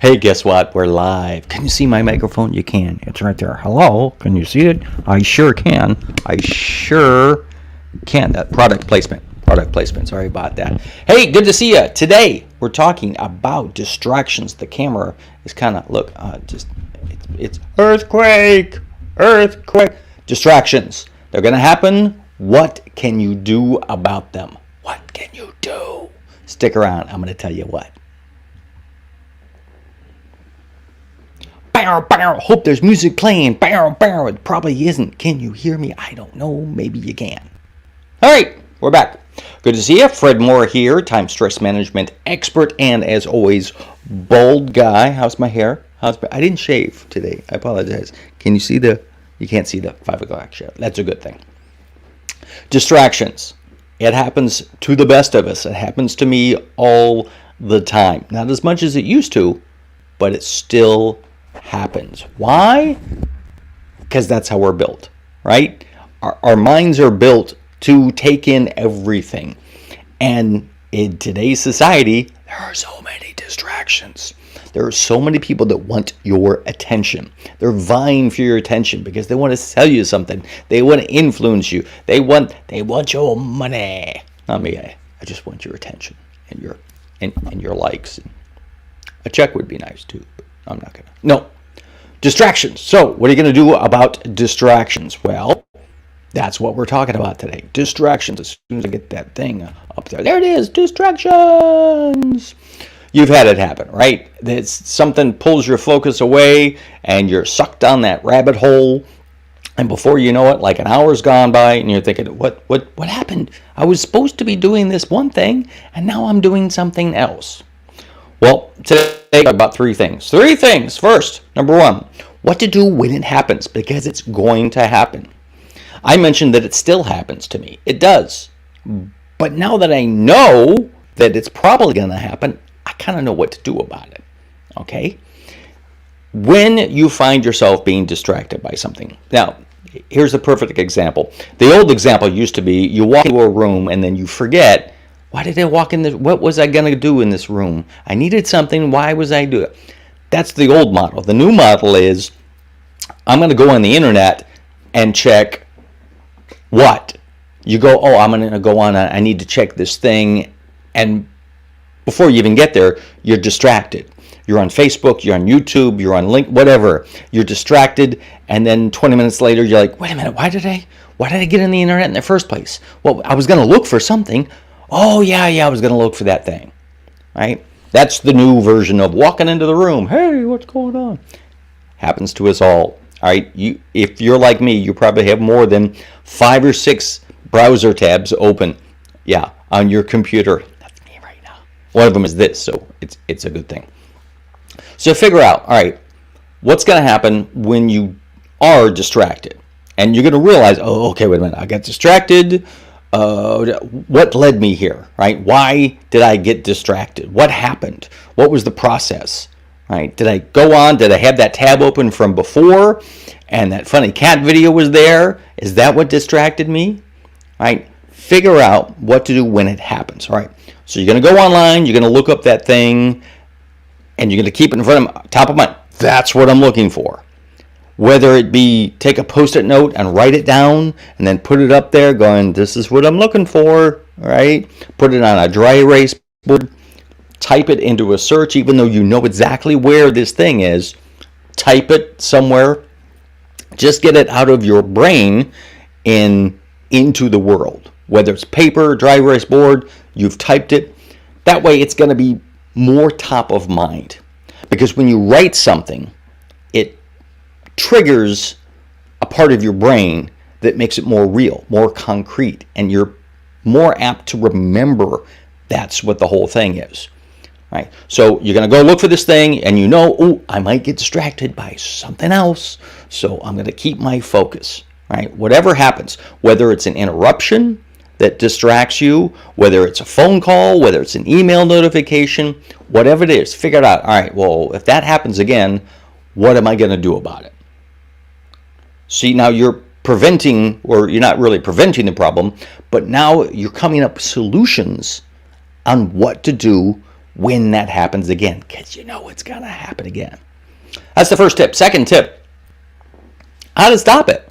Hey, guess what? We're live. Can you see my microphone? You can. It's right there. Hello? Can you see it? I sure can. I sure can. That product placement. Product placement. Sorry about that. Hey, good to see you. Today, we're talking about distractions. The camera is kind of, look, it's earthquake. Earthquake. Distractions. They're going to happen. What can you do about them? What can you do? Stick around. I'm going to tell you what. Bow, bow. Hope there's music playing. Bow, bow. It probably isn't. Can you hear me? I don't know. Maybe you can. All right, we're back. Good to see you. Fred Moore here, time stress management expert, and as always, bald guy. How's my hair? I didn't shave today. I apologize. Can you see the? You can't see the 5 o'clock show. That's a good thing. Distractions. It happens to the best of us. It happens to me all the time. Not as much as it used to, but it still happens. Why? Because that's how we're built, right? Our minds are built to take in everything. And in today's society, there are so many distractions. There are so many people that want your attention. They're vying for your attention because they want to sell you something. They want to influence you. They want your money. Not me. I just want your attention and your likes. A check would be nice too, but I'm not gonna. No. Distractions. So, what are you going to do about distractions? Well, that's what we're talking about today. Distractions. As soon as I get that thing up there. There it is. Distractions. You've had it happen, right? It's something pulls your focus away and you're sucked down that rabbit hole. And before you know it, like an hour's gone by and you're thinking, what happened? I was supposed to be doing this one thing and now I'm doing something else. Well, today about three things. Three things. First, number one, what to do when it happens, because it's going to happen. I mentioned that it still happens to me. It does. But now that I know that it's probably going to happen, I kind of know what to do about it. Okay? When you find yourself being distracted by something. Now, here's the perfect example. The old example used to be you walk into a room and then you forget, why did I walk in this? What was I going to do in this room? I needed something. Why was I doing it? That's the old model. The new model is I'm going to go on the internet and check what? You go, I'm going to go on. I need to check this thing. And before you even get there, you're distracted. You're on Facebook, you're on YouTube, you're on LinkedIn, whatever. You're distracted. And then 20 minutes later, you're like, wait a minute, why did I get on the internet in the first place? Well, I was going to look for something. Oh, yeah, I was going to look for that thing, right? That's the new version of walking into the room. Hey, what's going on? Happens to us all right? If you're like me, you probably have more than 5 or 6 browser tabs open, on your computer. That's me right now. One of them is this, so it's a good thing. So figure out, all right, what's going to happen when you are distracted? And you're going to realize, okay, wait a minute, I got distracted. What led me here, right? Why did I get distracted? What happened? What was the process, right? Did I go on? Did I have that tab open from before and that funny cat video was there? Is that what distracted me, right? Figure out what to do when it happens, all right? So you're going to go online, you're going to look up that thing, and you're going to keep it in front of top of mind. That's what I'm looking for. Whether it be take a post-it note and write it down and then put it up there going, this is what I'm looking for, right? Put it on a dry erase board, type it into a search, even though you know exactly where this thing is, type it somewhere, just get it out of your brain and into the world. Whether it's paper, dry erase board, you've typed it. That way it's going to be more top of mind. Because when you write something, it triggers a part of your brain that makes it more real, more concrete, and you're more apt to remember that's what the whole thing is, right? So you're going to go look for this thing, and I might get distracted by something else, so I'm going to keep my focus, right? Whatever happens, whether it's an interruption that distracts you, whether it's a phone call, whether it's an email notification, whatever it is, figure it out. All right, well, if that happens again, what am I going to do about it? See, now you're preventing, or you're not really preventing the problem, but now you're coming up with solutions on what to do when that happens again, because you know it's going to happen again. That's the first tip. Second tip, how to stop it.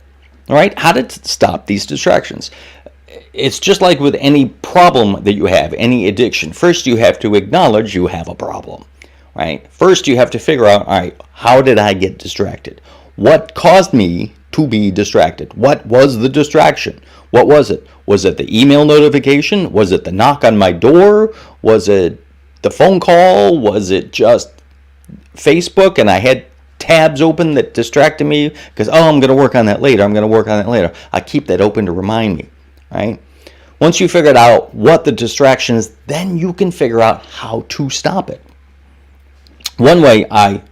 All right, how to stop these distractions. It's just like with any problem that you have, any addiction. First, you have to acknowledge you have a problem, right? First, you have to figure out, all right, how did I get distracted? What caused me to be distracted? What was the distraction? What was it? Was it the email notification? Was it the knock on my door? Was it the phone call? Was it just Facebook and I had tabs open that distracted me because, I'm going to work on that later. I keep that open to remind me, right? Once you figured out what the distraction is, then you can figure out how to stop it. One way I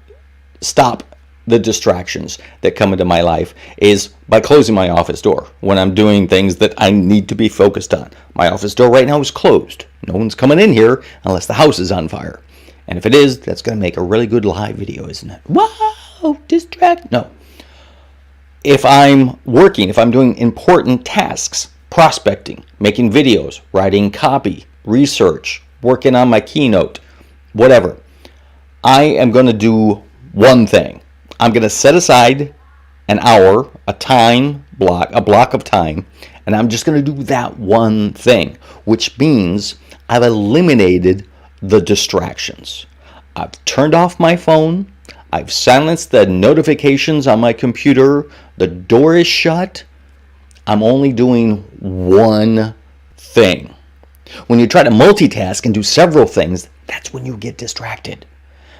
stop the distractions that come into my life is by closing my office door when I'm doing things that I need to be focused on. My office door right now is closed. No one's coming in here unless the house is on fire. And if it is, that's going to make a really good live video, isn't it? Wow, distract. No. If I'm working, if I'm doing important tasks, prospecting, making videos, writing copy, research, working on my keynote, whatever, I am going to do one thing. I'm going to set aside an hour, a block of time, and I'm just going to do that one thing, which means I've eliminated the distractions. I've turned off my phone. I've silenced the notifications on my computer. The door is shut. I'm only doing one thing. When you try to multitask and do several things, that's when you get distracted,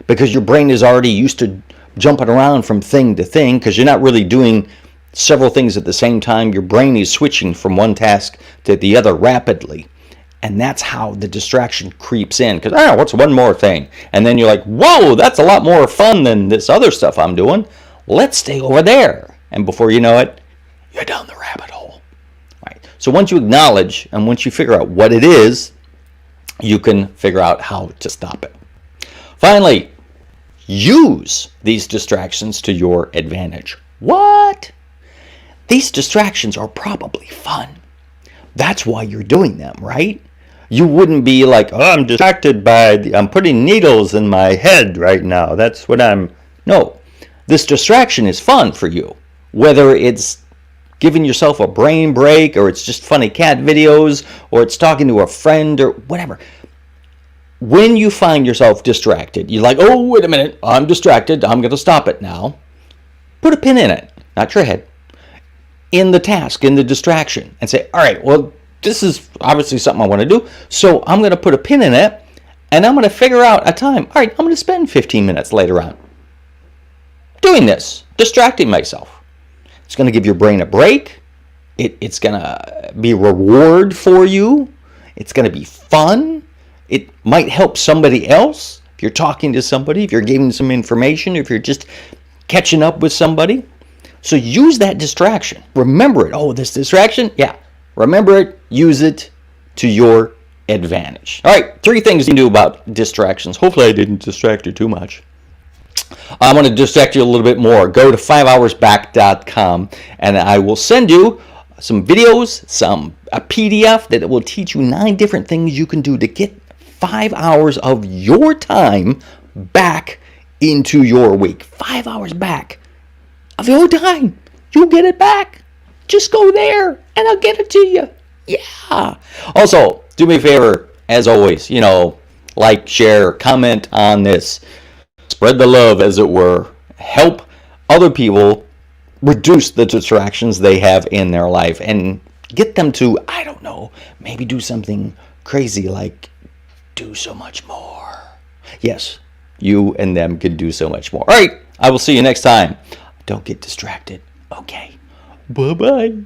because your brain is already used to jumping around from thing to thing, because you're not really doing several things at the same time. Your brain is switching from one task to the other rapidly. And that's how the distraction creeps in, because, what's one more thing? And then you're like, whoa, that's a lot more fun than this other stuff I'm doing. Let's stay over there. And before you know it, you're down the rabbit hole. Right. So once you acknowledge and once you figure out what it is, you can figure out how to stop it. Finally, use these distractions to your advantage. What? These distractions are probably fun. That's why you're doing them, right? You wouldn't be like, I'm distracted by, I'm putting needles in my head right now. That's what No, this distraction is fun for you. Whether it's giving yourself a brain break, or it's just funny cat videos, or it's talking to a friend, or whatever. When you find yourself distracted, you're like, wait a minute, I'm distracted. I'm going to stop it now. Put a pin in it, not your head, in the task, in the distraction, and say, all right, well, this is obviously something I want to do, so I'm going to put a pin in it, and I'm going to figure out a time. All right, I'm going to spend 15 minutes later on doing this, distracting myself. It's going to give your brain a break. It's going to be a reward for you. It's going to be fun. It might help somebody else. If you're talking to somebody, if you're giving some information, if you're just catching up with somebody. So use that distraction. Remember it. This distraction? Yeah. Remember it. Use it to your advantage. All right. 3 things you can do about distractions. Hopefully I didn't distract you too much. I want to distract you a little bit more. Go to 5hoursback.com and I will send you some videos, a PDF that will teach you 9 different things you can do to get 5 hours of your time back into your week. 5 hours back of your time. You'll get it back. Just go there and I'll get it to you. Yeah. Also, do me a favor, as always, like, share, comment on this. Spread the love, as it were. Help other people reduce the distractions they have in their life and get them to, maybe do something crazy like do so much more. Yes, you and them can do so much more. All right, I will see you next time. Don't get distracted. Okay. Bye-bye.